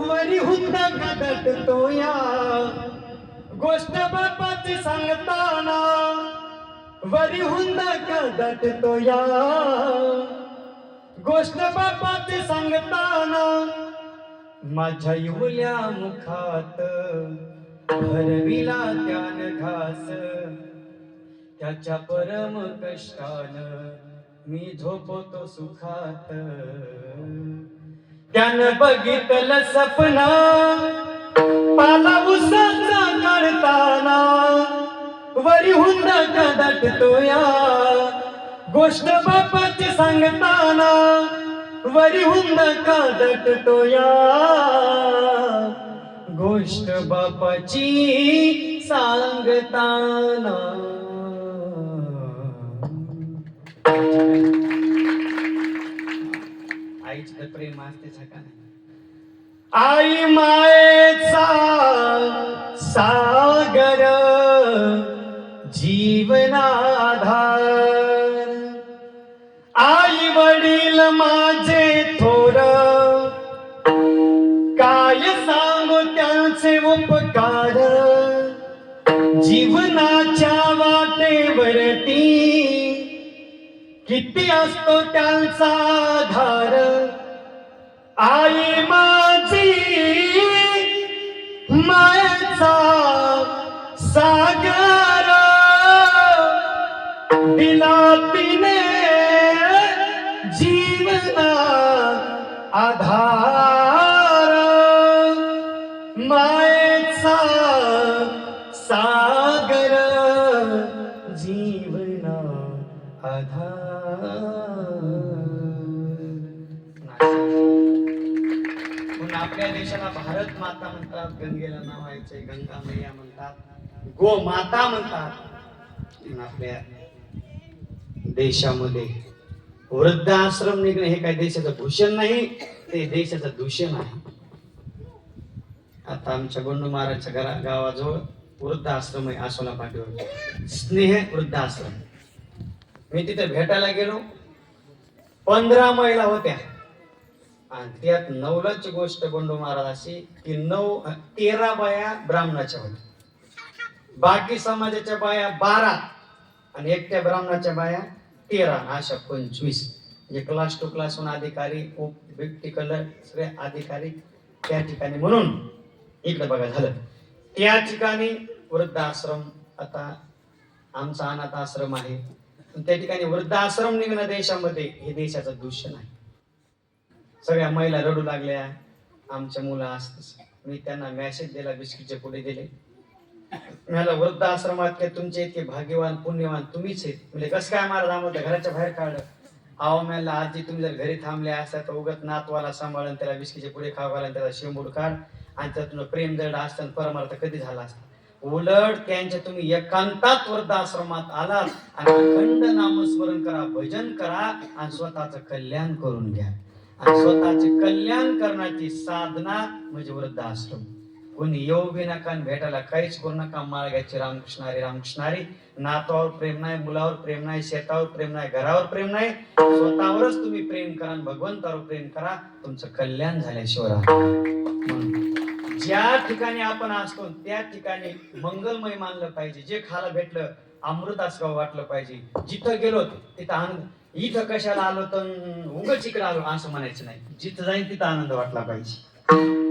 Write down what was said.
वरी हुंद गदटतो या गोष्ट बापाची सांगताना वरी हुंद गदटतो या गोष्ट बापाची सांगताना माझ्या युवल्या मुखात भरविला त्यान घास त्याच्या परम कष्टान मी झोपतो सुखात त्यानं बघितलं सपन पाला उसाचा काढताना वरी हुंद गदटतो या गोष्ट बापाची सांगताना वरी हुंद गदटतो या गोष्ट बापाची सांगताना आईचं प्रेम असतेच का नाही आई मायेचा सागर जीवनाधार आई वडील माझे थोर काय सांगू त्यांचे उपकार जीवनाच्या वाटेवरती किती असतो त्यांचा आधार आई माझी मायेचा सागर दिला तिने जीवना आधार मायेचा सागर जीवना आधार आपल्या देशाला भारत माता म्हणतात गंगेला नाव व्हायचे गंगा मैया म्हणतात गो माता म्हणतात आपल्या देशामध्ये वृद्धाश्रम निघणे हे काही देशाचं भूषण नाही ते देशाचं दूषण आहे आता आमच्या गोंडू महाराजच्या गावाजवळ वृद्धाश्रम आहे आसोला पाठीवर स्नेह वृद्धाश्रम मी तिथे भेटायला गेलो 15 महिला होत्या आणि त्यात 9ची गोष्ट गोंडू महाराज अशी की 13 बाया ब्राह्मणाच्या होत्या बाकी समाजाच्या बाया 12 आणि एकट्या ब्राह्मणाच्या बाया 13 अशा 25 म्हणजे क्लास टू क्लास 1 अधिकारी सगळे अधिकारी त्या ठिकाणी म्हणून इकडे बघा झालं त्या ठिकाणी वृद्धाश्रम आता आमचा अनाथ आश्रम आहे त्या ठिकाणी वृद्धाश्रम निघणं देशामध्ये हे देशाचं दूषण आहे सगळ्या महिला रडू लागल्या आमच्या मुलं असत मी त्यांना मेसेज दिला बिस्किटचे पुढे दिले मला वृद्धाश्रमात तुमचे इतके भाग्यवान पुण्यवान तुम्हीच आहेत म्हणजे कसं काय महाराज आम्हाला घराच्या बाहेर काढलं आहो मला आजी तुम्ही जर घरी थांबले असता तर उगत नातवाला सांभाळून त्याला बिस्किटचे पुढे खाऊ घाला त्याला शिंबूड काढ आणि त्यातून प्रेम दर्ड असताना परमार्थ कधी झाला असता उलट त्यांच्या तुम्ही एकांतात वृद्धाश्रमात आलात आणि अखंड नामस्मरण करा भजन करा आणि स्वतःचं कल्याण करून घ्या आणि स्वतःचे कल्याण करण्याची साधना म्हणजे वृद्धाश्रम कोणी येऊ बी नका भेटायला काहीच करू नका माळ घ्यायची रामकृष्ण हरी नातवावर प्रेम नाही मुलावर प्रेम नाही शेतावर प्रेम नाही घरावर प्रेम नाही स्वतःवरच तुम्ही प्रेम करा भगवंतावर प्रेम करा तुमचं कल्याण झाल्याशिवाय ज्या ठिकाणी आपण असतो त्या ठिकाणी मंगलमय मानलं पाहिजे जे खायला भेटलं अमृतास्वाद वाटलं पाहिजे जिथं गेलो तिथं आनंद इथं कशाला आलो तर उगाच इकडे आलो असं म्हणायचं नाही जिथं जाईल तिथं आनंद वाटला पाहिजे